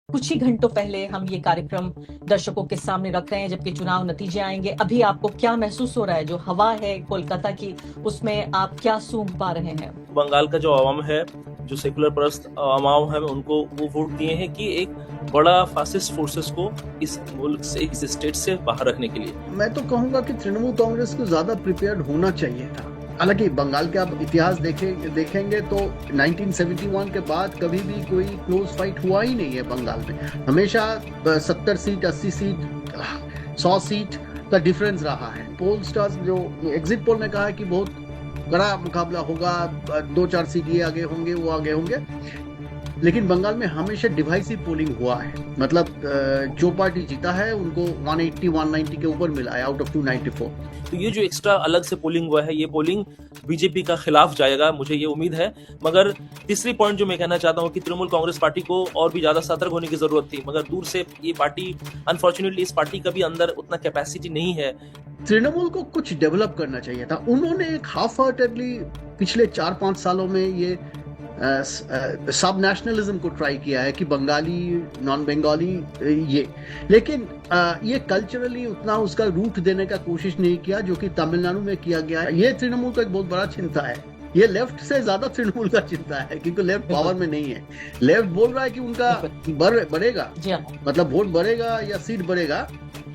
कुछ ही घंटों पहले हम ये कार्यक्रम दर्शकों के सामने रख रहे हैं, जबकि चुनाव नतीजे आएंगे। अभी आपको क्या महसूस हो रहा है? जो हवा है कोलकाता की, उसमें आप क्या सूंघ पा रहे हैं? बंगाल का जो अवाम है, जो सेकुलर परस्त अवाम है, उनको वो वोट दिए हैं कि एक बड़ा फासिस्ट फोर्सेस को इस मुल्क से, इस स्टेट से बाहर रखने के लिए। मैं तो कहूंगा कि तृणमूल कांग्रेस को ज्यादा प्रिपेयर्ड होना चाहिए था। हालांकि बंगाल के आप इतिहास देखेंगे तो 1971 के बाद कभी भी कोई क्लोज फाइट हुआ ही नहीं है बंगाल में। हमेशा 70 सीट, 80 सीट, 100 सीट का डिफरेंस रहा है। पोल स्टार्स जो एग्जिट पोल ने कहा है कि बहुत बड़ा मुकाबला होगा, 2-4 सीट ये आगे होंगे, वो आगे होंगे, लेकिन बंगाल में हमेशा डिवाइसिव पोलिंग हुआ है। मतलब जो पार्टी जीता है उनको 180, 190 के ऊपर मिला है आउट ऑफ 294। तो ये जो एक्स्ट्रा अलग से पोलिंग हुआ है, ये पोलिंग बीजेपी का खिलाफ जाएगा, मुझे ये उम्मीद है। मगर तीसरी पॉइंट जो मैं कहना चाहता हूँ कि तृणमूल कांग्रेस पार्टी को और भी ज्यादा सतर्क होने की जरूरत थी, मगर दूर से ये पार्टी, अनफॉर्चुनेटली इस पार्टी का भी अंदर उतना कैपेसिटी नहीं है। तृणमूल को कुछ डेवलप करना चाहिए था। उन्होंने एक हाफ हार्टेडली पिछले 4-5 सालों में ये सब नेशनलिज्म को ट्राई किया है कि बंगाली, नॉन बंगाली, ये, लेकिन ये कल्चरली उतना उसका रूट देने का कोशिश नहीं किया जो कि तमिलनाडु में किया गया है। ये तृणमूल का एक बहुत बड़ा चिंता है। ये लेफ्ट से ज्यादा तृणमूल का चिंता है, क्योंकि लेफ्ट पावर में नहीं है। लेफ्ट बोल रहा है कि उनका बढ़ेगा, मतलब वोट बढ़ेगा या सीट बढ़ेगा।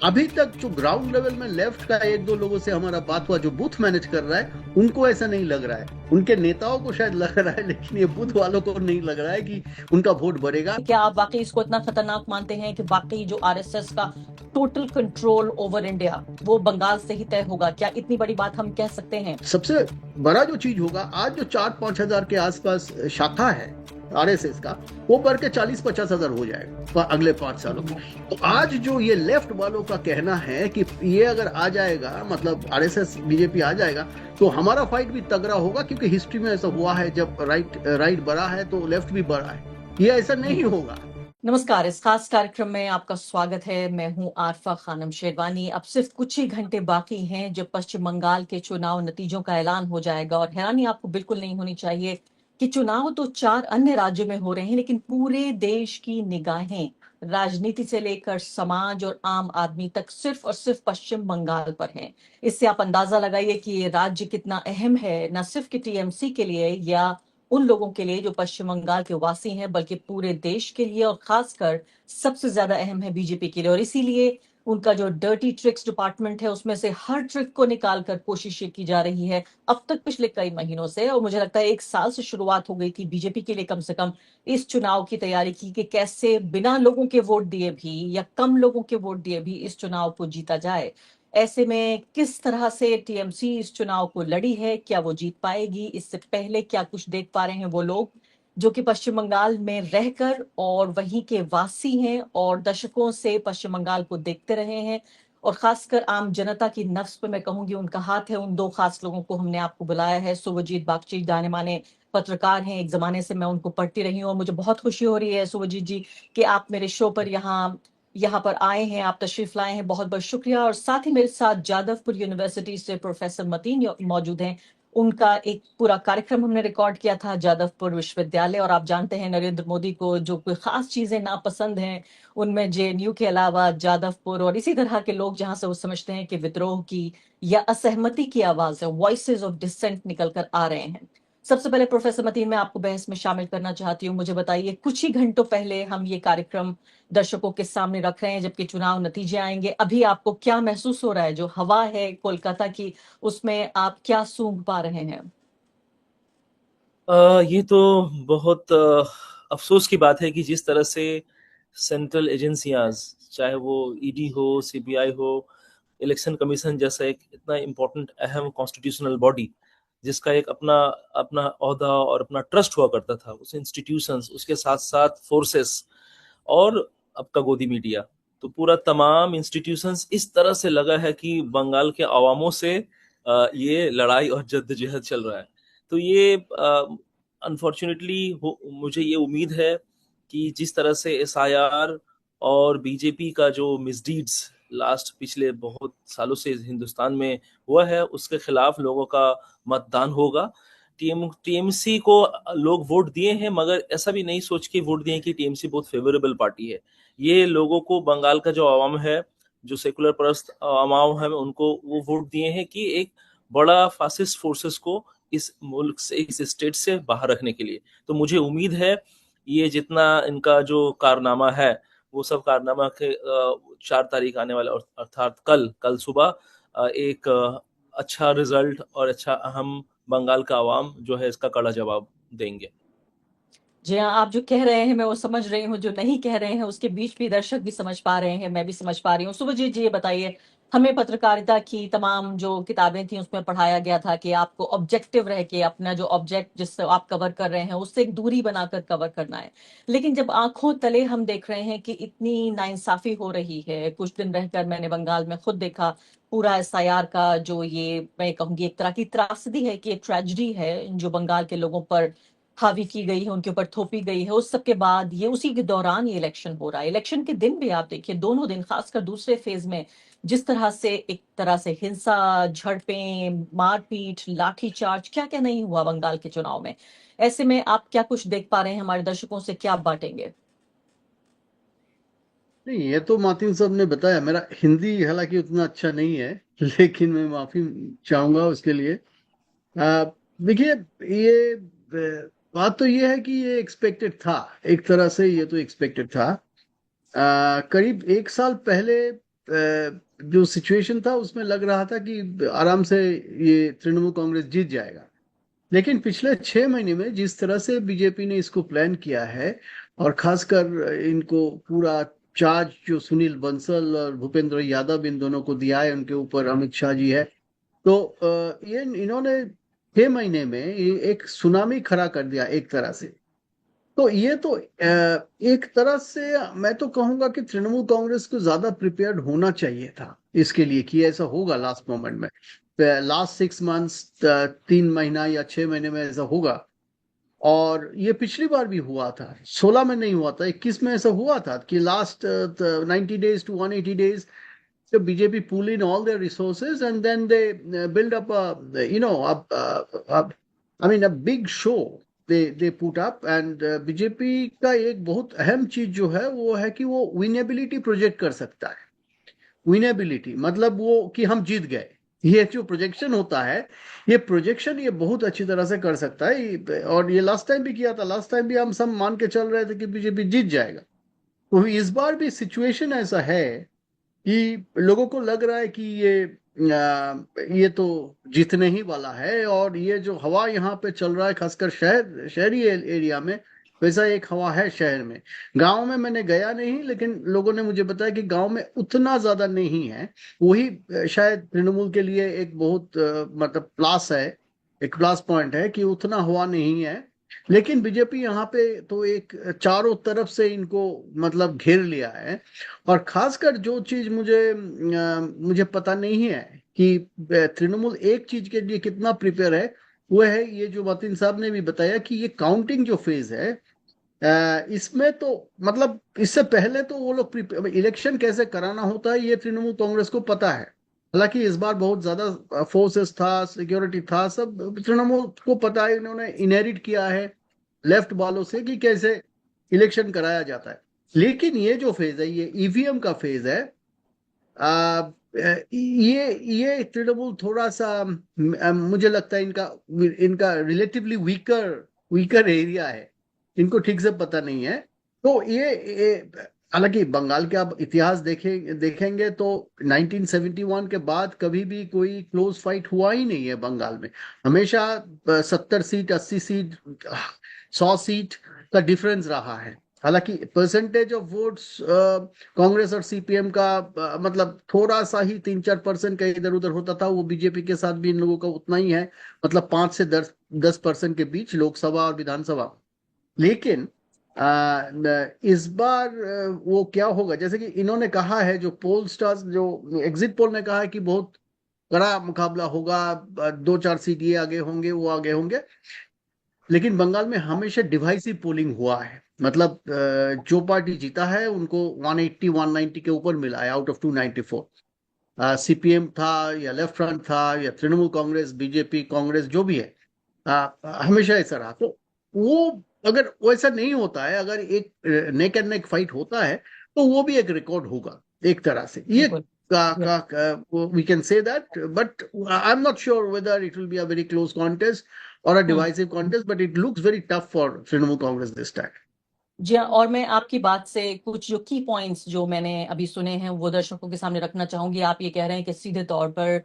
अभी तक जो ग्राउंड लेवल में लेफ्ट का 1-2 लोगों से हमारा बात हुआ, जो बूथ मैनेज कर रहा है, उनको ऐसा नहीं लग रहा है। उनके नेताओं को शायद लग रहा है, लेकिन ये बूथ वालों को नहीं लग रहा है कि उनका वोट बढ़ेगा। क्या आप वाकई इसको इतना खतरनाक मानते हैं कि वाकई जो आरएसएस का टोटल कंट्रोल ओवर इंडिया वो बंगाल से ही तय होगा? क्या इतनी बड़ी बात हम कह सकते हैं? सबसे बड़ा जो चीज होगा, आज जो 4-5 हजार के आसपास शाखा है आरएसएस का, वो बढ़ के 40-50 हजार हो जाएगा अगले 5 सालों में। तो आज जो ये लेफ्ट वालों का कहना है कि ये अगर आ जाएगा, मतलब आरएसएस बीजेपी आ जाएगा, तो हमारा फाइट भी तगड़ा होगा, क्योंकि हिस्ट्री में ऐसा हुआ है, जब राइट बढ़ा है तो लेफ्ट भी बढ़ा है। ये ऐसा नहीं होगा। नमस्कार, इस खास कार्यक्रम में आपका स्वागत है। मैं हूं आरफा खानम शेरवानी। अब सिर्फ कुछ ही घंटे बाकी हैं जब पश्चिम बंगाल के चुनाव नतीजों का ऐलान हो जाएगा, और हैरानी आपको बिल्कुल नहीं होनी चाहिए कि चुनाव तो 4 अन्य राज्यों में हो रहे हैं, लेकिन पूरे देश की निगाहें राजनीति से लेकर समाज और आम आदमी तक सिर्फ और सिर्फ पश्चिम बंगाल पर हैं। इससे आप अंदाजा लगाइए कि ये राज्य कितना अहम है, न सिर्फ कि टीएमसी के लिए या उन लोगों के लिए जो पश्चिम बंगाल के वासी हैं, बल्कि पूरे देश के लिए, और खासकर सबसे ज्यादा अहम है बीजेपी के लिए। और इसीलिए उनका जो डर्टी ट्रिक्स डिपार्टमेंट है, उसमें से हर ट्रिक को निकाल कर कोशिश की जा रही है अब तक पिछले कई महीनों से। और मुझे लगता है 1 साल से शुरुआत हो गई थी बीजेपी के लिए कम से कम इस चुनाव की तैयारी की कि कैसे बिना लोगों के वोट दिए भी या कम लोगों के वोट दिए भी इस चुनाव को जीता जाए। ऐसे में किस तरह से टीएमसी इस चुनाव को लड़ी है, क्या वो जीत पाएगी, इससे पहले क्या कुछ देख पा रहे हैं वो लोग जो कि पश्चिम बंगाल में रहकर और वहीं के वासी हैं और दशकों से पश्चिम बंगाल को देखते रहे हैं, और खासकर आम जनता की नफ्स पे मैं कहूंगी उनका हाथ है। उन 2 खास लोगों को हमने आपको बुलाया है। सुवजीत बागची जाने माने पत्रकार हैं, एक जमाने से मैं उनको पढ़ती रही हूँ, और मुझे बहुत खुशी हो रही है सुवजीत जी कि आप मेरे शो पर यहाँ पर आए हैं, आप तशरीफ लाए हैं, बहुत बहुत शुक्रिया। और साथ ही मेरे साथ जादवपुर यूनिवर्सिटी से प्रोफेसर मतीन मौजूद हैं। उनका एक पूरा कार्यक्रम हमने रिकॉर्ड किया था जादवपुर विश्वविद्यालय, और आप जानते हैं नरेंद्र मोदी को जो कोई खास चीजें नापसंद हैं, उनमें जेएनयू के अलावा जादवपुर और इसी तरह के लोग जहां से वो समझते हैं कि विद्रोह की या असहमति की आवाज है, वॉइसेस ऑफ डिसेंट निकल कर आ रहे हैं। सबसे पहले प्रोफेसर मतीन, मैं आपको बहस में शामिल करना चाहती हूँ। मुझे बताइए, कुछ ही घंटों पहले हम ये कार्यक्रम दर्शकों के सामने रख रहे हैं, जबकि चुनाव नतीजे आएंगे। अभी आपको क्या महसूस हो रहा है? जो हवा है कोलकाता की, उसमें आप क्या सूंघ पा रहे हैं? ये तो बहुत अफसोस की बात है कि जिस तरह से सेंट्रल एजेंसियां, चाहे वो ईडी हो, सीबीआई हो, इलेक्शन कमीशन जैसा एक इतना इम्पोर्टेंट अहम कॉन्स्टिट्यूशनल बॉडी, जिसका एक अपना अपना ओहदा और अपना ट्रस्ट हुआ करता था, उस इंस्टीट्यूशंस, उसके साथ साथ फोर्सेस और आपका गोदी मीडिया, तो पूरा तमाम इंस्टीट्यूशंस इस तरह से लगा है कि बंगाल के अवामों से ये लड़ाई और जद्दोजहद चल रहा है। तो ये अनफॉर्चुनेटली मुझे ये उम्मीद है कि जिस तरह से एसआईआर और बीजेपी का जो मिसडीड्स लास्ट पिछले बहुत सालों से हिंदुस्तान में हुआ है, उसके खिलाफ लोगों का मतदान होगा। टीएमसी को लोग वोट दिए हैं, मगर ऐसा भी नहीं सोच के वोट दिए कि टीएमसी बहुत फेवरेबल पार्टी है। ये लोगों को, बंगाल का जो आवाम है, जो सेकुलर परस्त आवाम है, उनको वो वोट दिए हैं कि एक बड़ा फासिस्ट फोर्सेस को इस मुल्क से, इस स्टेट से बाहर रखने के लिए। तो मुझे उम्मीद है ये जितना इनका जो कारनामा है, वो सब कारनामा के 4 तारीख आने वाला, अर्थात कल सुबह एक अच्छा रिजल्ट और अच्छा अहम बंगाल का आवाम जो है इसका कड़ा जवाब देंगे। जी हाँ, आप जो कह रहे हैं मैं वो समझ रही हूँ, जो नहीं कह रहे हैं उसके बीच भी दर्शक भी समझ पा रहे हैं, मैं भी समझ पा रही हूँ। सुभजीत जी, ये बताइए, हमें पत्रकारिता की तमाम जो किताबें थी उसमें पढ़ाया गया था कि आपको ऑब्जेक्टिव रह के अपना जो ऑब्जेक्ट जिससे आप कवर कर रहे हैं उससे एक दूरी बनाकर कवर करना है। लेकिन जब आंखों तले हम देख रहे हैं कि इतनी नाइंसाफी हो रही है, कुछ दिन रहकर मैंने बंगाल में खुद देखा पूरा एसआईआर का जो, ये मैं कहूंगी एक तरह की त्रासदी है, कि एक ट्रेजेडी है जो बंगाल के लोगों पर हावी की गई है, उनके ऊपर थोपी गई है। उस सब के बाद ये उसी के दौरान ये इलेक्शन हो रहा है। इलेक्शन के दिन भी आप देखिए, दोनों दिन, खासकर दूसरे फेज में जिस तरह से एक तरह से हिंसा, झड़पें, मारपीट, लाठीचार्ज, क्या क्या नहीं हुआ बंगाल के चुनाव में। ऐसे में आप क्या कुछ देख पा रहे हैं, हमारे दर्शकों से क्या आप बांटेंगे? नहीं, ये तो मार्टिन साहब ने बताया। मेरा हिंदी हालांकि उतना अच्छा नहीं है, लेकिन मैं माफी चाहूंगा उसके लिए। आ, देखिए, ये बात तो ये है कि ये एक्सपेक्टेड था, एक तरह से ये तो एक्सपेक्टेड था। करीब एक साल पहले जो सिचुएशन था उसमें लग रहा था कि आराम से ये तृणमूल कांग्रेस जीत जाएगा। लेकिन पिछले 6 महीने में जिस तरह से बीजेपी ने इसको प्लान किया है, और खासकर इनको पूरा चार्ज जो सुनील बंसल और भूपेंद्र यादव इन दोनों को दिया है, उनके ऊपर अमित शाह जी है, तो ये इन्होंने 6 महीने में ये एक सुनामी खड़ा कर दिया एक तरह से। तो ये तो एक तरह से मैं तो कहूंगा कि तृणमूल कांग्रेस को ज्यादा प्रिपेयर्ड होना चाहिए था इसके लिए कि ऐसा होगा लास्ट मोमेंट में। लास्ट 6 मंथ्स, 3 महीना या 6 महीने में ऐसा होगा। और ये पिछली बार भी हुआ था, 16 में नहीं हुआ था, 21 में ऐसा हुआ था कि last 90 days to 180 days, so BJP pull in all their resources and then they build up a, I mean, a big show they put up, and BJP का एक बहुत अहम चीज जो है वो है कि वो विनेबिलिटी प्रोजेक्ट कर सकता है। विनेबिलिटी मतलब वो कि हम जीत गए, ये जो प्रोजेक्शन होता है, ये प्रोजेक्शन ये बहुत अच्छी तरह से कर सकता है। और ये लास्ट टाइम भी किया था, लास्ट टाइम भी हम सब मान के चल रहे थे कि बीजेपी जीत जाएगा। तो इस बार भी सिचुएशन ऐसा है कि लोगों को लग रहा है कि ये तो जीतने ही वाला है। और ये जो हवा यहाँ पे चल रहा है, खासकर शहरी एरिया में, वैसा एक हवा है शहर में। गांव में मैंने गया नहीं, लेकिन लोगों ने मुझे बताया कि गांव में उतना ज्यादा नहीं है। वही शायद तृणमूल के लिए एक बहुत मतलब प्लस है, एक प्लस पॉइंट है कि उतना हवा नहीं है। लेकिन बीजेपी यहाँ पे तो एक चारों तरफ से इनको मतलब घेर लिया है। और खासकर जो चीज मुझे पता नहीं है कि तृणमूल एक चीज के लिए कितना प्रिपेयर है, वो है ये जो मातिन साहब ने भी बताया कि ये काउंटिंग जो फेज है, इसमें तो मतलब इससे पहले तो वो लोग इलेक्शन कैसे कराना होता है ये तृणमूल कांग्रेस को पता है। हालांकि इस बार बहुत ज्यादा फोर्सेस था, सिक्योरिटी था, सब तृणमूल को पता है, इन्होंने इनहेरिट किया है लेफ्ट वालों से कि कैसे इलेक्शन कराया जाता है। लेकिन ये जो फेज है, ये ईवीएम का फेज है। ये तृणमूल थोड़ा सा मुझे लगता है इनका इनका रिलेटिवली वीकर वीकर एरिया है, इनको ठीक से पता नहीं है। तो ये हालांकि बंगाल के आप इतिहास देखेंगे तो 1971 के बाद कभी भी कोई क्लोज फाइट हुआ ही नहीं है बंगाल में। हमेशा 70 सीट, 80 सीट, 100 सीट का डिफरेंस रहा है। हालांकि परसेंटेज ऑफ वोट्स कांग्रेस और सीपीएम का मतलब थोड़ा सा ही 3-4% का इधर उधर होता था, वो बीजेपी के साथ भी इन लोगों का उतना ही है, मतलब 5 से 10% के बीच लोकसभा और विधानसभा। लेकिन इस बार वो क्या होगा, जैसे कि इन्होंने कहा है, जो पोल स्टार्स, जो एग्जिट पोल ने कहा है कि बहुत कड़ा मुकाबला होगा, 2-4 सीट ये आगे होंगे, वो आगे होंगे। लेकिन बंगाल में हमेशा डिवाइसिव पोलिंग हुआ है, मतलब जो पार्टी जीता है उनको 180-190 के ऊपर मिला है आउट ऑफ 294। सीपीएम था या लेफ्ट फ्रंट था या तृणमूल कांग्रेस, बीजेपी, कांग्रेस, जो भी है, हमेशा ऐसा रहा। तो वो अगर वैसा नहीं होता है, अगर एक नेक एंड नेक फाइट होता है, तो वो भी एक रिकॉर्ड होगा एक तरह से। ये बिल्कुल we can say that, but I am not sure whether it will be a very close contest और a hmm divisive contest, but it looks very tough for Trinamool Congress this time. जी हाँ, और मैं आपकी बात से कुछ जो की पॉइंट्स जो मैंने अभी सुने हैं वो दर्शकों के सामने रखना चाहूंगी। आप ये कह रहे हैं कि सीधे तौर पर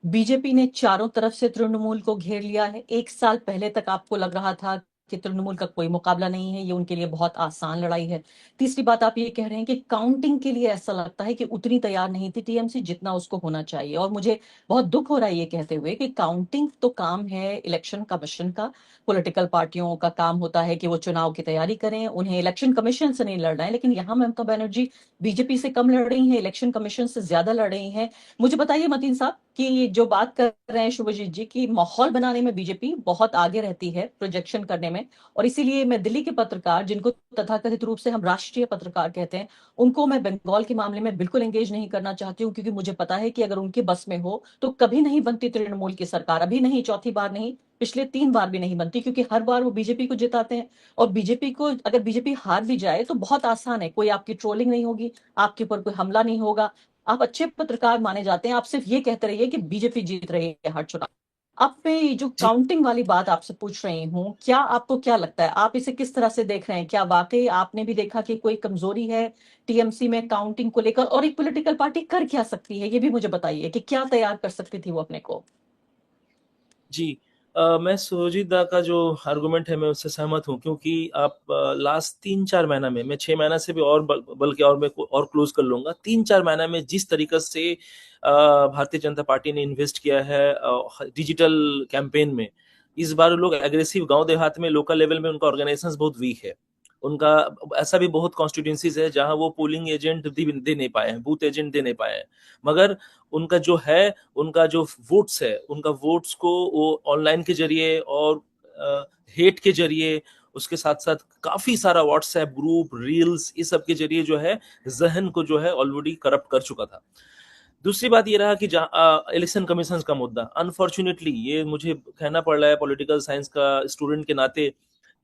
बीजेपी ने चारों तरफ से तृणमूल को घेर लिया है। एक साल पहले तक आपको लग रहा था कि तृणमूल का कोई मुकाबला नहीं है, ये उनके लिए बहुत आसान लड़ाई है। तीसरी बात, आप ये कह रहे हैं कि काउंटिंग के लिए ऐसा लगता है कि उतनी तैयार नहीं थी टीएमसी जितना उसको होना चाहिए। और मुझे बहुत दुख हो रहा है ये कहते हुए कि काउंटिंग तो काम है इलेक्शन कमीशन का। पॉलिटिकल पार्टियों का काम होता है कि वो चुनाव की तैयारी करें, उन्हें इलेक्शन कमीशन से नहीं लड़ना है। लेकिन यहाँ ममता बनर्जी बीजेपी से कम लड़ रही हैं, इलेक्शन कमीशन से ज्यादा लड़ रही हैं। मुझे बताइए मतीन साहब कि ये जो बात कर रहे हैं शुभजीत जी की माहौल बनाने में बीजेपी बहुत आगे रहती है, प्रोजेक्शन करने में। और इसीलिए मैं दिल्ली के पत्रकार, जिनको तथाकथित रूप से हम राष्ट्रीय पत्रकार कहते हैं, उनको मैं बंगाल के मामले में बिल्कुल एंगेज नहीं करना चाहती हूँ, क्योंकि मुझे पता है कि अगर उनके बस में हो तो कभी नहीं बनती तृणमूल की सरकार। अभी नहीं, चौथी बार नहीं, पिछले 3 बार भी नहीं बनती, क्योंकि हर बार वो बीजेपी को जिताते हैं। और बीजेपी को, अगर बीजेपी हार भी जाए तो बहुत आसान है, कोई आपकी ट्रोलिंग नहीं होगी, आपके ऊपर कोई हमला नहीं होगा। आप अच्छे पत्रकार माने जाते हैं, आप सिर्फ ये कहते रहिए कि बीजेपी जीत रही है हर चुनाव। अब मैं ये जो जी काउंटिंग वाली बात आपसे पूछ रही हूँ, क्या आपको क्या लगता है, आप इसे किस तरह से देख रहे हैं? क्या वाकई आपने भी देखा कि कोई कमजोरी है टीएमसी में काउंटिंग को लेकर? और एक पॉलिटिकल पार्टी कर क्या सकती है, ये भी मुझे बताइए कि क्या तैयार कर सकती थी वो अपने को। जी मैं सुरजीत दा का जो आर्गुमेंट है मैं उससे सहमत हूँ, क्योंकि आप लास्ट 3-4 महीना में, मैं 6 महीना से भी और बल्कि और मैं और क्लोज कर लूंगा, 3-4 महीना में जिस तरीके से भारतीय जनता पार्टी ने इन्वेस्ट किया है डिजिटल कैंपेन में। इस बार लोग एग्रेसिव, गांव देहात में लोकल लेवल में उनका ऑर्गेनाइजेशन बहुत वीक है। उनका ऐसा भी बहुत कॉन्स्टिट्यूंसीज है जहां वो पोलिंग एजेंट दे नहीं पाए हैं, बूथ एजेंट दे नहीं पाए हैं। मगर उनका जो है, उनका जो वोट्स है, उनका वोट्स को वो ऑनलाइन के जरिए और हेट के जरिए, उसके साथ साथ काफी सारा व्हाट्सएप ग्रुप, रील्स, इस सब के जरिए जो है जहन को जो है ऑलरेडी करप्ट कर चुका था। दूसरी बात ये रहा कि इलेक्शन कमीशन का मुद्दा, अनफॉर्चुनेटली ये मुझे कहना पड़ रहा है पॉलिटिकल साइंस का स्टूडेंट के नाते,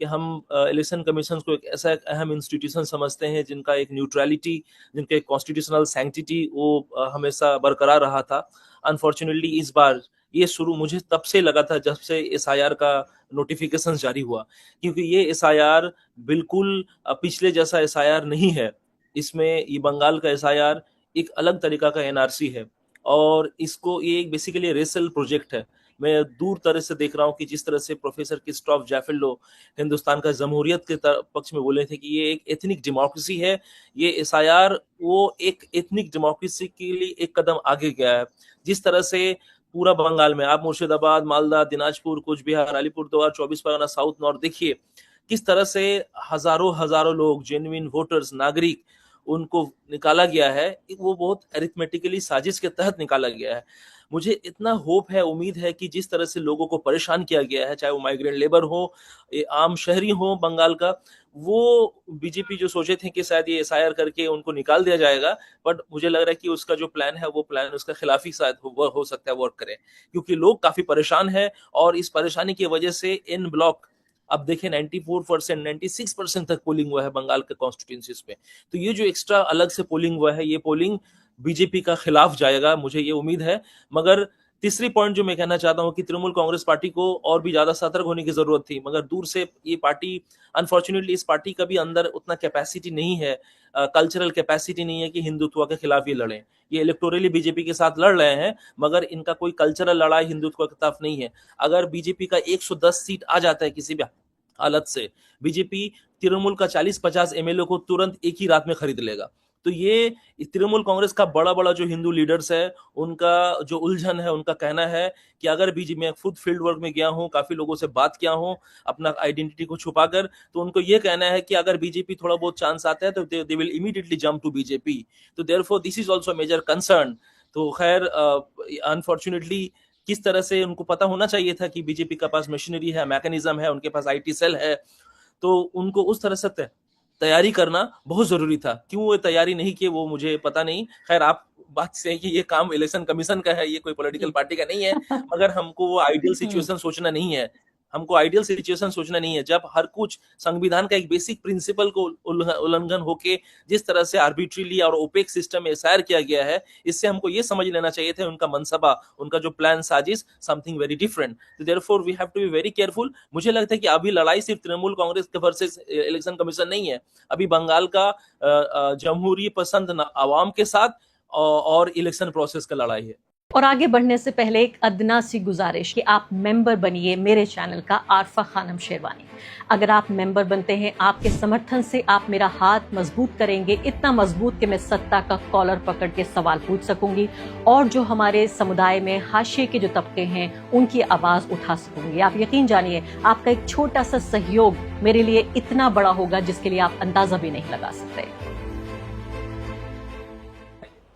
कि हम इलेक्शन कमीशन को एक ऐसा एक अहम इंस्टीट्यूशन समझते हैं जिनका एक न्यूट्रलिटी, जिनका एक कॉन्स्टिट्यूशनल सैंक्टिटी वो हमेशा बरकरार रहा था। अनफॉर्चुनेटली इस बार ये शुरू मुझे तब से लगा था जब से एसआईआर का नोटिफिकेशन जारी हुआ, क्योंकि ये एसआईआर बिल्कुल पिछले जैसा एसआईआर नहीं है। इसमें ये बंगाल का एसआईआर एक अलग तरीका का एनआरसी है, और इसको ये एक बेसिकली रेसल प्रोजेक्ट है। मैं दूर तरह से देख रहा हूँ कि जिस तरह से प्रोफेसर क्रिस्टोफ जैफेल्लो हिंदुस्तान का जमहूरियत के पक्ष में बोले थे कि ये एक एथनिक डेमोक्रेसी है, ये एसआईआर वो एक एथनिक डेमोक्रेसी के लिए एक कदम आगे गया है। जिस तरह से पूरा बंगाल में आप मुर्शिदाबाद, मालदा, दिनाजपुर, कुछ बिहार, अलीपुरद्वार, 24 परगना, साउथ नॉर्थ देखिए, किस तरह से हजारों हजारों लोग, जेन्युइन वोटर्स, नागरिक, उनको निकाला गया है। वो बहुत अरिथमेटिकली साजिश के तहत निकाला गया है। मुझे इतना होप है, उम्मीद है कि जिस तरह से लोगों को परेशान किया गया है, चाहे वो माइग्रेंट लेबर हो, आम शहरी हो बंगाल का, वो बीजेपी जो सोचे थे कि शायद ये एसआईआर करके उनको निकाल दिया जाएगा, बट मुझे लग रहा है कि उसका जो प्लान है वो प्लान उसका खिलाफ ही शायद हो सकता है वर्क करे, क्योंकि लोग काफी परेशान है। और इस परेशानी की वजह से इन ब्लॉक, अब देखें 94%, 96% तक पोलिंग हुआ है बंगाल के कॉन्स्टिट्यूंसीज पे। तो ये जो एक्स्ट्रा अलग से पोलिंग हुआ है, ये पोलिंग बीजेपी का खिलाफ जाएगा, मुझे ये उम्मीद है। मगर तीसरी पॉइंट जो मैं कहना चाहता हूं कि तृणमूल कांग्रेस पार्टी को और भी ज्यादा सतर्क होने की जरूरत थी, मगर दूर से ये पार्टी, अनफॉर्चुनेटली इस पार्टी का भी अंदर उतना कैपेसिटी नहीं है, कल्चरल कैपेसिटी नहीं है कि हिंदुत्व के खिलाफ ये लड़े। ये इलेक्टोरली बीजेपी के साथ लड़ रहे हैं, मगर इनका कोई कल्चरल लड़ाई हिंदुत्व के खिलाफ नहीं है। अगर बीजेपी का 110 सीट आ जाता है किसी भी हालत से, बीजेपी तृणमूल का 40-50 एमएलए को तुरंत एक ही रात में खरीद लेगा। तो ये तृणमूल कांग्रेस का बड़ा बड़ा जो हिंदू लीडर्स है, उनका जो उलझन है, उनका कहना है कि अगर बीजेपी, मैं खुद फील्ड वर्क में गया हूं, काफी लोगों से बात किया हूं अपना आइडेंटिटी को छुपाकर, तो उनको ये कहना है कि अगर बीजेपी थोड़ा बहुत चांस आता है तो they will immediately jump to BJP. तो therefore this is also major concern. तो खैर, अनफॉर्चुनेटली किस तरह से उनको पता होना चाहिए था कि बीजेपी के पास मशीनरी है, मैकेनिज्म है, उनके पास आईटी सेल है, तो उनको उस तरह से तैयारी करना बहुत जरूरी था। क्यों वो तैयारी नहीं की वो मुझे पता नहीं। खैर, आप बात से है कि ये काम इलेक्शन कमीशन का है, ये कोई पॉलिटिकल पार्टी का नहीं है, मगर हमको वो आइडियल सिचुएशन सोचना नहीं है। हमको आइडियल सिचुएशन सोचना नहीं है जब हर कुछ संविधान का एक बेसिक प्रिंसिपल को उल्लंघन होके जिस तरह से आर्बिट्रीली और ओपेक सिस्टम में एसआईआर किया गया है, इससे हमको ये समझ लेना चाहिए था उनका मनसबा, उनका जो प्लान साजिश समथिंग वेरी डिफरेंट। तो therefore we have to be very careful. मुझे लगता है कि अभी लड़ाई सिर्फ तृणमूल कांग्रेस के वर्सेस इलेक्शन कमीशन नहीं है, अभी बंगाल का जमहूरी पसंद आवाम के साथ और इलेक्शन प्रोसेस का लड़ाई है। और आगे बढ़ने से पहले एक अदना सी गुजारिश कि आप मेंबर बनिए मेरे चैनल का आरफा खानम शेरवानी। अगर आप मेंबर बनते हैं, आपके समर्थन से आप मेरा हाथ मजबूत करेंगे, इतना मजबूत कि मैं सत्ता का कॉलर पकड़ के सवाल पूछ सकूंगी और जो हमारे समुदाय में हाशिए के जो तबके हैं उनकी आवाज उठा सकूंगी। आप यकीन जानिए, आपका एक छोटा सा सहयोग मेरे लिए इतना बड़ा होगा जिसके लिए आप अंदाजा भी नहीं लगा सकते।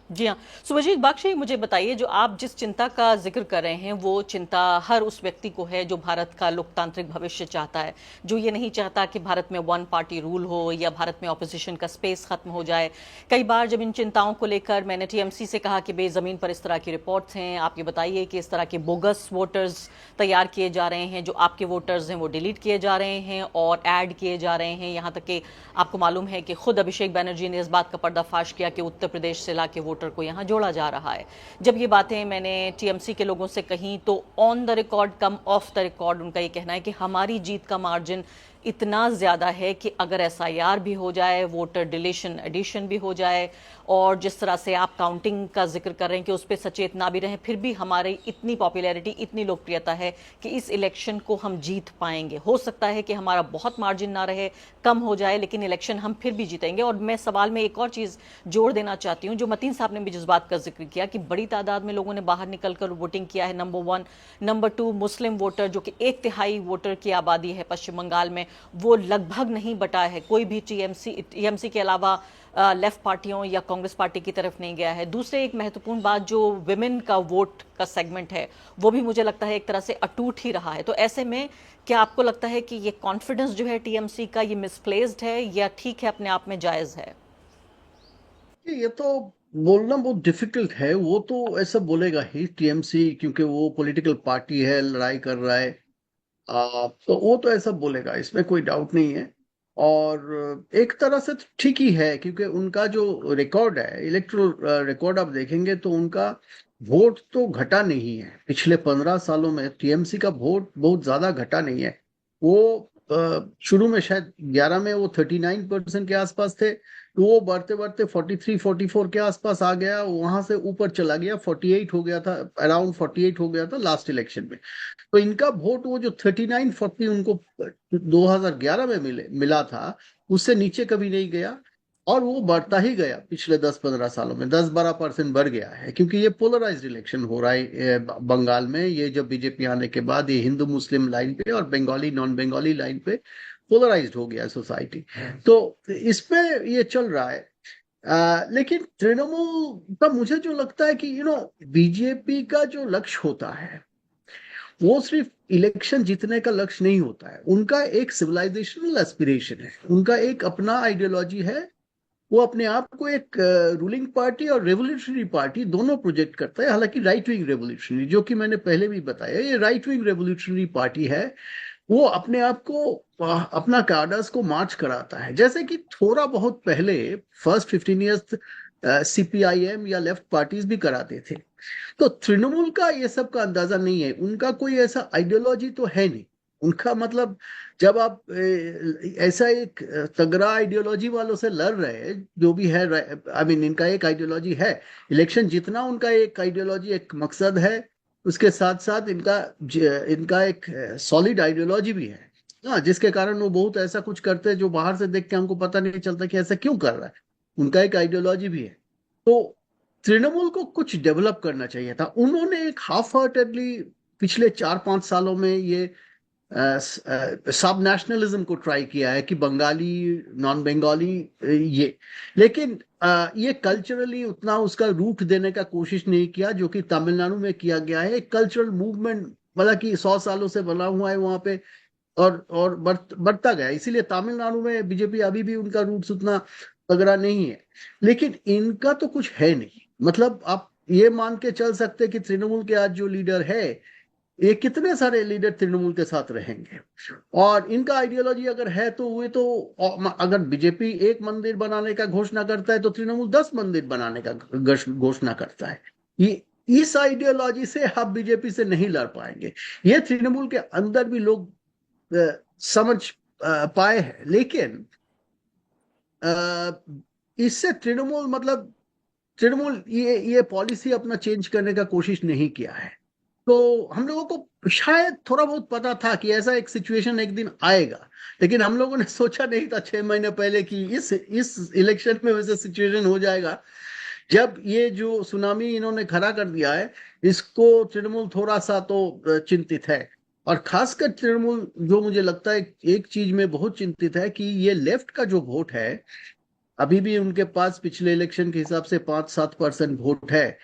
जी हाँ, सुभजीत बागशी, मुझे बताइए, जो आप जिस चिंता का जिक्र कर रहे हैं वो चिंता हर उस व्यक्ति को है जो भारत का लोकतांत्रिक भविष्य चाहता है, जो ये नहीं चाहता कि भारत में वन पार्टी रूल हो या भारत में ऑपोजिशन का स्पेस खत्म हो जाए। कई बार जब इन चिंताओं को लेकर मैंने टीएमसी से कहा कि बेजमीन पर इस तरह की रिपोर्ट्स हैं, आप ये बताइए कि इस तरह के बोगस वोटर्स तैयार किए जा रहे हैं, जो आपके वोटर्स हैं वो डिलीट किए जा रहे हैं और ऐड किए जा रहे हैं। यहाँ तक कि आपको मालूम है कि खुद अभिषेक बैनर्जी ने इस बात का पर्दाफाश किया कि उत्तर प्रदेश से लाके वोटर को यहां जोड़ा जा रहा है। जब ये बातें मैंने टीएमसी के लोगों से कही तो on the record come of the record उनका ये कहना है कि हमारी जीत का मार्जिन इतना ज्यादा है कि अगर एसआईआर भी हो जाए, वोटर डिलीशन एडिशन भी हो जाए और जिस तरह से आप काउंटिंग का जिक्र कर रहे हैं कि उस पर सचेत ना भी रहें, फिर भी हमारी इतनी पॉपुलैरिटी, इतनी लोकप्रियता है कि इस इलेक्शन को हम जीत पाएंगे। हो सकता है कि हमारा बहुत मार्जिन ना रहे, कम हो जाए, लेकिन इलेक्शन हम फिर भी जीतेंगे। और मैं सवाल में एक और चीज जोड़ देना चाहती हूँ, जो मतीन साहब ने भी जिस बात का जिक्र किया कि बड़ी तादाद में लोगों ने बाहर निकलकर वोटिंग किया है, नंबर 1। नंबर 2, मुस्लिम वोटर जो कि 1/3 वोटर की आबादी है पश्चिम बंगाल में, वो लगभग नहीं बटा है। कोई भी टीएमसी के अलावा लेफ्ट पार्टियों या कांग्रेस पार्टी की तरफ नहीं गया है। दूसरे एक महत्वपूर्ण बात, जो विमेन का वोट का सेगमेंट है वो भी मुझे लगता है एक तरह से अटूट ही रहा है। तो ऐसे में क्या आपको लगता है कि ये कॉन्फिडेंस जो है टीएमसी का, ये मिसप्लेस्ड है या ठीक है, अपने आप में जायज है? ये तो बोलना बहुत डिफिकल्ट है। वो तो ऐसा बोलेगा ही टीएमसी, क्योंकि वो पॉलिटिकल पार्टी है, लड़ाई कर रहा है। तो वो तो ऐसा बोलेगा, इसमें कोई डाउट नहीं है। और एक तरह से तो ठीक ही है, क्योंकि उनका जो रिकॉर्ड है, इलेक्टोरल रिकॉर्ड आप देखेंगे तो उनका वोट तो घटा नहीं है। पिछले 15 सालों में टीएमसी का वोट बहुत ज्यादा घटा नहीं है। वो शुरू में शायद 11 में वो 39% के आसपास थे, तो वो बढ़ते बढ़ते 43-44 के आसपास आ गया, वहां से ऊपर चला गया, 48 हो गया था, अराउंड 48 हो गया था लास्ट इलेक्शन में। तो इनका वोट वो जो 39-40 उनको 2011 में मिला था, उससे नीचे कभी नहीं गया और वो बढ़ता ही गया। पिछले 10-15 सालों में 10-12% बढ़ गया है, क्योंकि ये पोलराइज्ड इलेक्शन हो रहा है बंगाल में। ये जब बीजेपी आने के बाद ये हिंदू मुस्लिम लाइन पे और बंगाली नॉन बंगाली लाइन पे पोलराइज्ड हो गया सोसाइटी। तो इसमें ये चल रहा है। लेकिन तृणमूल का मुझे जो लगता है कि बीजेपी का जो लक्ष्य होता है वो सिर्फ इलेक्शन जीतने का लक्ष्य नहीं होता है। उनका एक सिविलाइजेशनल एस्पिरेशन है, उनका एक अपना आइडियोलॉजी है। वो अपने आप को एक रूलिंग पार्टी और रेवोल्यूशनरी पार्टी दोनों प्रोजेक्ट करता है। हालांकि राइट विंग रेवोल्यूशनरी, जो कि मैंने पहले भी बताया, ये राइट विंग रेवोल्यूशनरी पार्टी है। वो अपने आप को, अपना कार्डर्स को मार्च कराता है। जैसे कि थोड़ा बहुत पहले फर्स्ट 15 ईयर्स सीपीआईएम या लेफ्ट पार्टीज भी कराते थे। तो तृणमूल का ये सब का अंदाजा नहीं है। उनका कोई ऐसा आइडियोलॉजी तो है नहीं। उनका मतलब, जब आप ऐसा एक तगड़ा आइडियोलॉजी वालों से लड़ रहे हैं, जो भी है, आई मीन इनका एक आइडियोलॉजी है, इलेक्शन जीतना उनका एक आइडियोलॉजी, एक मकसद है। उसके साथ साथ इनका एक सॉलिड आइडियोलॉजी भी है, जिसके कारण वो बहुत ऐसा कुछ करते हैं जो बाहर से देख के हमको पता नहीं चलता कि ऐसा क्यों कर रहा है। उनका एक आइडियोलॉजी भी है। तो तृणमूल को कुछ डेवलप करना चाहिए था। उन्होंने एक हाफ हार्टेडली पिछले 4-5 सालों में ये सब नेशनलिज्म को ट्राई किया है कि बंगाली नॉन बंगाली ये, लेकिन ये कल्चरली उतना उसका रूट देने का कोशिश नहीं किया, जो कि तमिलनाडु में किया गया है। एक कल्चरल मूवमेंट, मतलब कि 100 सालों से बना हुआ है वहां पे, और बढ़ता गया। इसीलिए तमिलनाडु में बीजेपी अभी भी उनका रूट्स उतना तगड़ा नहीं है। लेकिन इनका तो कुछ है नहीं। मतलब आप ये मान के चल सकते कि तृणमूल के आज जो लीडर है, ये कितने सारे लीडर तृणमूल के साथ रहेंगे? और इनका आइडियोलॉजी अगर है तो वे तो, अगर बीजेपी एक मंदिर बनाने का घोषणा करता है तो तृणमूल 10 मंदिर बनाने का घोषणा करता है। ये इस आइडियोलॉजी से आप बीजेपी से नहीं लड़ पाएंगे। ये तृणमूल के अंदर भी लोग समझ पाए हैं, लेकिन इससे तृणमूल ये पॉलिसी अपना चेंज करने का कोशिश नहीं किया है। तो हम लोगों को शायद थोड़ा बहुत पता था कि ऐसा एक सिचुएशन एक दिन आएगा, लेकिन हम लोगों ने सोचा नहीं था 6 महीने पहले कि इस इलेक्शन में वैसा सिचुएशन हो जाएगा। जब ये जो सुनामी इन्होंने खड़ा कर दिया है, इसको तृणमूल थोड़ा सा तो चिंतित है। और खासकर तृणमूल, जो मुझे लगता है एक चीज में बहुत चिंतित है कि ये लेफ्ट का जो वोट है, अभी भी उनके पास पिछले इलेक्शन के हिसाब से 5-7% वोट है।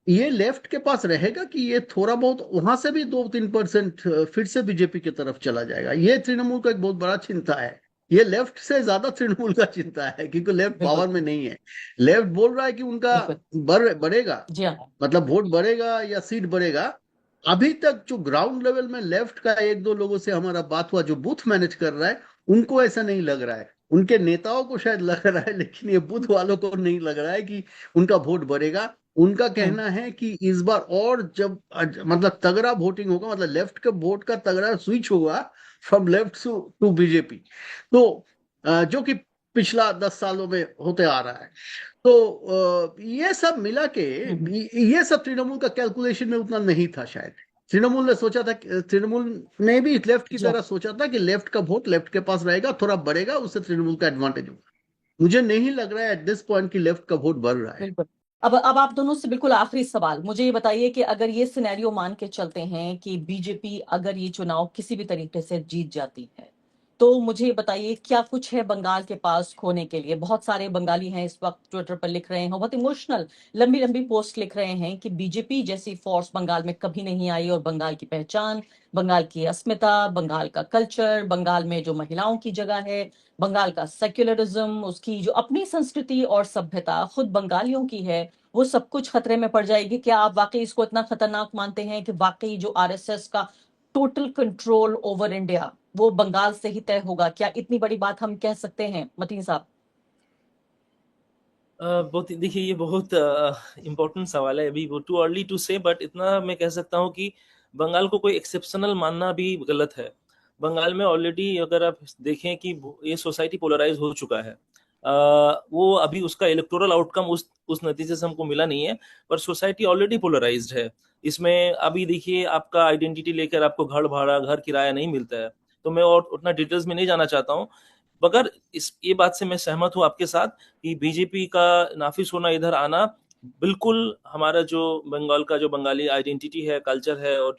ये लेफ्ट के पास रहेगा कि ये थोड़ा बहुत वहां से भी 2-3% फिर से बीजेपी की तरफ चला जाएगा? ये तृणमूल का एक बहुत बड़ा चिंता है। ये लेफ्ट से ज्यादा तृणमूल का चिंता है, क्योंकि लेफ्ट बिल्कुल पावर में नहीं है। लेफ्ट बोल रहा है कि उनका बिल्कुल बढ़ेगा, जी हाँ मतलब वोट बढ़ेगा या सीट बढ़ेगा। अभी तक जो ग्राउंड लेवल में लेफ्ट का एक दो लोगों से हमारा बात हुआ, जो बूथ मैनेज कर रहा है, उनको ऐसा नहीं लग रहा है। उनके नेताओं को शायद लग रहा है, लेकिन ये बूथ वालों को नहीं लग रहा है कि उनका वोट बढ़ेगा। उनका कहना है कि इस बार और जब मतलब तगड़ा वोटिंग होगा, मतलब लेफ्ट के वोट का तगड़ा स्विच होगा फ्रॉम लेफ्ट टू बीजेपी, तो जो कि पिछला 10 सालों में होते आ रहा है। तो ये सब मिला के, ये सब तृणमूल का कैलकुलेशन में उतना नहीं था शायद। तृणमूल ने सोचा था, तृणमूल ने भी लेफ्ट की जी हाँ तरह सोचा था कि लेफ्ट का वोट लेफ्ट के पास रहेगा, थोड़ा बढ़ेगा, उससे तृणमूल का एडवांटेज होगा। मुझे नहीं लग रहा है एट दिस पॉइंट कि लेफ्ट का वोट बढ़ रहा है। बिल्कुल। अब आप दोनों से बिल्कुल आखिरी सवाल, मुझे ये बताइए कि अगर ये सिनेरियो मान के चलते हैं कि बीजेपी अगर ये चुनाव किसी भी तरीके से जीत जाती है, तो मुझे बताइए क्या कुछ है बंगाल के पास खोने के लिए? बहुत सारे बंगाली हैं इस वक्त ट्विटर पर लिख रहे हैं, बहुत इमोशनल लंबी लंबी पोस्ट लिख रहे हैं कि बीजेपी जैसी फोर्स बंगाल में कभी नहीं आई, और बंगाल की पहचान, बंगाल की अस्मिता, बंगाल का कल्चर, बंगाल में जो महिलाओं की जगह है, बंगाल का सेक्युलरिज्म, उसकी जो अपनी संस्कृति और सभ्यता खुद बंगालियों की है, वो सब कुछ खतरे में पड़ जाएगी। क्या आप वाकई इसको इतना खतरनाक मानते हैं कि वाकई जो आरएसएस का टोटल कंट्रोल ओवर इंडिया वो बंगाल से ही तय होगा? क्या इतनी बड़ी बात हम कह सकते हैं, मतीन साहब? बहुत, देखिए ये बहुत इम्पोर्टेंट सवाल है। अभी वो टू अर्ली टू से, बट इतना मैं कह सकता हूँ कि बंगाल को कोई एक्सेप्शनल मानना भी गलत है। बंगाल में ऑलरेडी अगर आप देखें कि ये सोसाइटी पोलराइज हो चुका है। वो अभी उसका इलेक्टोरल आउटकम उस नतीजे से हमको मिला नहीं है, पर सोसाइटी ऑलरेडी पोलराइज्ड है। इसमें अभी देखिए, आपका आइडेंटिटी लेकर आपको घर भाड़ा, घर किराया नहीं मिलता है। तो मैं और उतना डिटेल्स में नहीं जाना चाहता हूँ, मगर ये बात से मैं सहमत हूँ आपके साथ कि बीजेपी का नाफिस होना, इधर आना, बिल्कुल हमारा जो बंगाल का जो बंगाली आइडेंटिटी है, कल्चर है, और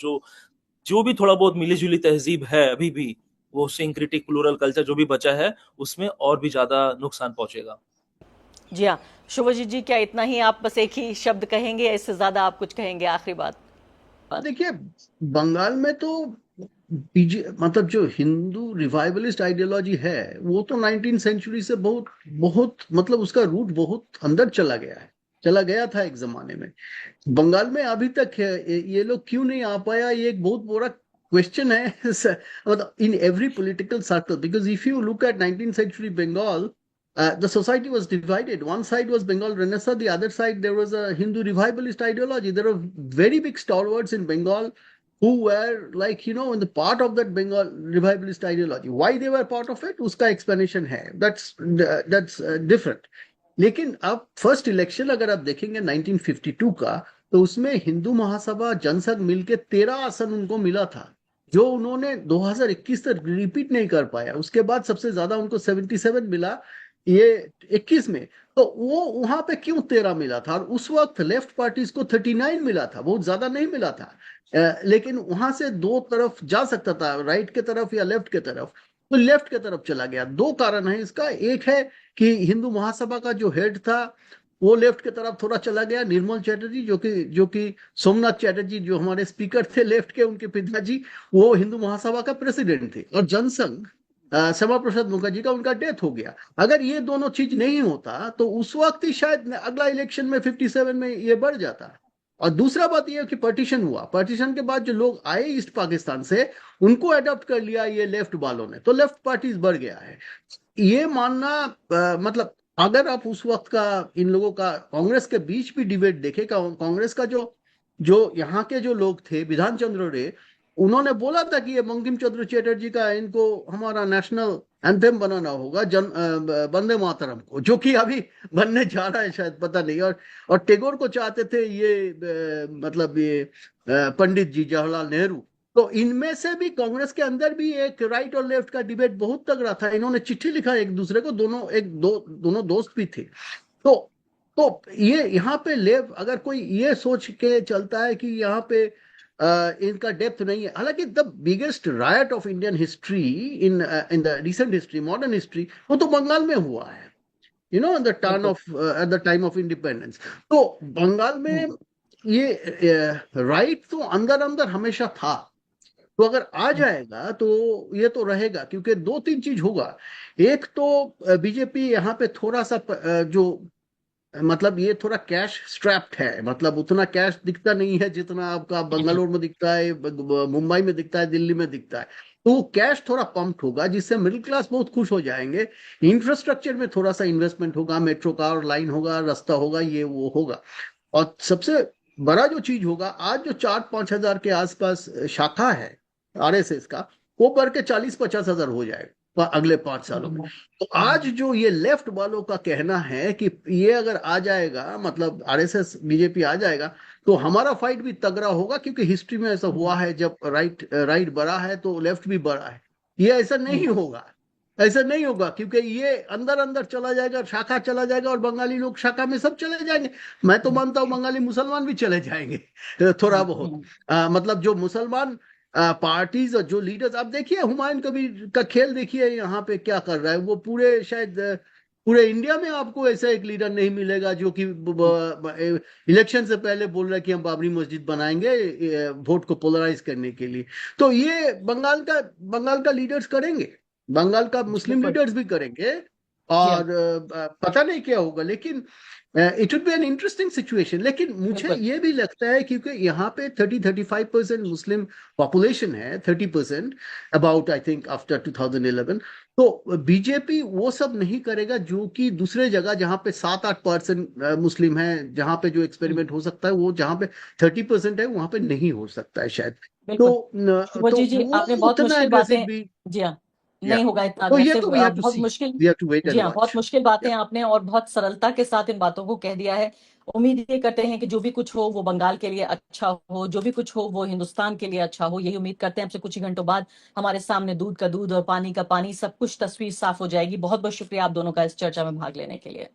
जो भी थोड़ा बहुत मिली जुली तहजीब है अभी भी, वो सिंक्रेटिक प्लूरल कल्चर जो भी बचा है, उसमें और भी ज्यादा नुकसान पहुंचेगा। जी हाँ, शुभजीत जी, क्या इतना ही आप बस एक ही शब्द कहेंगे या इससे ज्यादा आप कुछ कहेंगे? आखिरी बात। देखिए, बंगाल में तो मतलब जो हिंदू रिवाइवलिस्ट आइडियोलॉजी है, वो तो 19th सेंचुरी से बहुत बहुत, मतलब उसका रूट बहुत अंदर चला गया था एक जमाने में। बंगाल में अभी तक है, ये लोग क्यों नहीं आ पाया, ये एक बहुत बड़ा क्वेश्चन है। मतलब in every political circle, because if you look at 19th century Bengal, the society was divided. One side was Bengal Renaissance, the other side there was a Hindu revivalist ideology. There were very big stalwarts in Bengal who were like, in the part of that Bengal revivalist ideology. Why they were part of it, uska explanation hai. That's different. लेकिन अब first election अगर आप देखेंगे 1952 का, तो उसमें हिंदू महासभा जनसंघ मिलके 13 आसन उनको मिला था, जो उन्होंने 2021 तक रिपीट नहीं कर पाया। उसके बाद सबसे ज्यादा उनको 77 मिला ये 21 में। तो वो वहां पे क्यों 13 मिला था? और उस वक्त लेफ्ट पार्टीज को 39 मिला था, बहुत ज्यादा नहीं मिला था। लेकिन वहां से दो तरफ जा सकता था, राइट के तरफ या लेफ्ट के तरफ, तो लेफ्ट के तरफ चला गया। दो कारण है इसका। एक है कि हिंदू महासभा का जो हेड था वो लेफ्ट की तरफ थोड़ा चला गया, निर्मल चैटर्जी, जो कि सोमनाथ चैटर्जी जो हमारे स्पीकर थे लेफ्ट के, उनके पिताजी वो हिंदू महासभा का प्रेसिडेंट थे। और जनसंघ, श्यामा प्रसाद मुखर्जी का, उनका डेथ हो गया। अगर ये दोनों चीज नहीं होता तो उस वक्त ही शायद अगला इलेक्शन में 57 में ये बढ़ जाता। और दूसरा बात यह है कि पार्टीशन हुआ, पार्टीशन के बाद जो लोग आए ईस्ट पाकिस्तान से उनको अडॉप्ट कर लिया ये लेफ्ट वालों ने, तो लेफ्ट पार्टीज बढ़ गया है। ये मानना मतलब अगर आप उस वक्त का इन लोगों का कांग्रेस के बीच भी डिबेट देखे, कांग्रेस का जो जो यहाँ के जो लोग थे, विधान चंद्र रे, उन्होंने बोला था कि ये बंकिम चंद्र चटर्जी का, इनको हमारा नेशनल एंथम बनाना होगा, वंदे मातरम को, जो कि अभी बनने जा रहा है शायद, पता नहीं। और टैगोर को चाहते थे ये मतलब ये पंडित जी जवाहरलाल नेहरू। तो इनमें से भी कांग्रेस के अंदर भी एक राइट और लेफ्ट का डिबेट बहुत तगड़ा था। इन्होंने चिट्ठी लिखा एक दूसरे को, दोनों दोस्त भी थे। तो ये यहाँ पे अगर कोई ये सोच के चलता है कि यहाँ पे इनका डेप्थ नहीं है, हालांकि the biggest riot of Indian history in in the recent history, modern history, वो तो बंगाल में हुआ है, you know, the turn off at the time of independence. तो बंगाल में ये राइट तो अंदर अंदर हमेशा था। तो अगर आ जाएगा तो ये तो रहेगा, क्योंकि दो तीन चीज होगा। एक तो बीजेपी यहाँ पे थोड़ा सा जो मतलब ये थोड़ा कैश स्ट्रैप्ड है, मतलब उतना कैश दिखता नहीं है जितना आपका बंगलोर में दिखता है, मुंबई में दिखता है, दिल्ली में दिखता है। तो कैश थोड़ा पंप होगा, जिससे मिडिल क्लास बहुत खुश हो जाएंगे। इंफ्रास्ट्रक्चर में थोड़ा सा इन्वेस्टमेंट होगा, मेट्रो का और लाइन होगा, रास्ता होगा, ये वो होगा। और सबसे बड़ा जो चीज होगा, आज जो 4-5 हजार के आसपास शाखा है आरएसएस का, वो बढ़ के 40-50 हजार हो जाएगा अगले 5 सालों में। तो आज जो ये लेफ्ट वालों का कहना है कि ये अगर आ जाएगा, मतलब आरएसएस बीजेपी आ जाएगा, तो हमारा फाइट भी तगड़ा होगा, क्योंकि हिस्ट्री में ऐसा हुआ है, जब राइट बढ़ा है तो लेफ्ट भी बढ़ा है। ये ऐसा नहीं होगा, ऐसा नहीं होगा, क्योंकि ये अंदर अंदर चला जाएगा, शाखा चला जाएगा, और बंगाली लोग शाखा में सब चले जाएंगे। मैं तो मानता हूँ बंगाली मुसलमान भी चले जाएंगे थोड़ा बहुत। मतलब जो मुसलमान पार्टीज और जो लीडर्स, आप देखिए हुमायूं कबीर का खेल देखिए यहाँ पे क्या कर रहा है। वो पूरे शायद पूरे इंडिया में आपको ऐसा एक लीडर नहीं मिलेगा जो कि इलेक्शन से पहले बोल रहा है कि हम बाबरी मस्जिद बनाएंगे वोट को पोलराइज करने के लिए। तो ये बंगाल का लीडर्स करेंगे, बंगाल का मुस्लिम लीडर्स भी करेंगे, और पता नहीं क्या होगा, लेकिन it would be an interesting situation. लेकिन मुझे ये भी लगता है, क्योंकि यहाँ पे 30-35% मुस्लिम पॉपुलेशन है, 30% अबाउट, आई थिंक आफ्टर 2011। तो बीजेपी वो सब नहीं करेगा जो कि दूसरे जगह जहाँ पे 7-8% मुस्लिम है, जहाँ पे जो एक्सपेरिमेंट हो सकता है, वो जहाँ पे 30% है वहां पे नहीं हो सकता है शायद। तो जी आपने बहुत मुश्किल बातें, जी हाँ, नहीं होगा इतना अग्रेसिव, बहुत मुश्किल, जी हाँ, बहुत मुश्किल बातें आपने और बहुत सरलता के साथ इन बातों को कह दिया है। उम्मीद ये करते हैं कि जो भी कुछ हो वो बंगाल के लिए अच्छा हो, जो भी कुछ हो वो हिंदुस्तान के लिए अच्छा हो, यही उम्मीद करते हैं। आपसे कुछ ही घंटों बाद हमारे सामने दूध का दूध और पानी का पानी, सब कुछ तस्वीर साफ हो जाएगी। बहुत बहुत शुक्रिया आप दोनों का इस चर्चा में भाग लेने के लिए।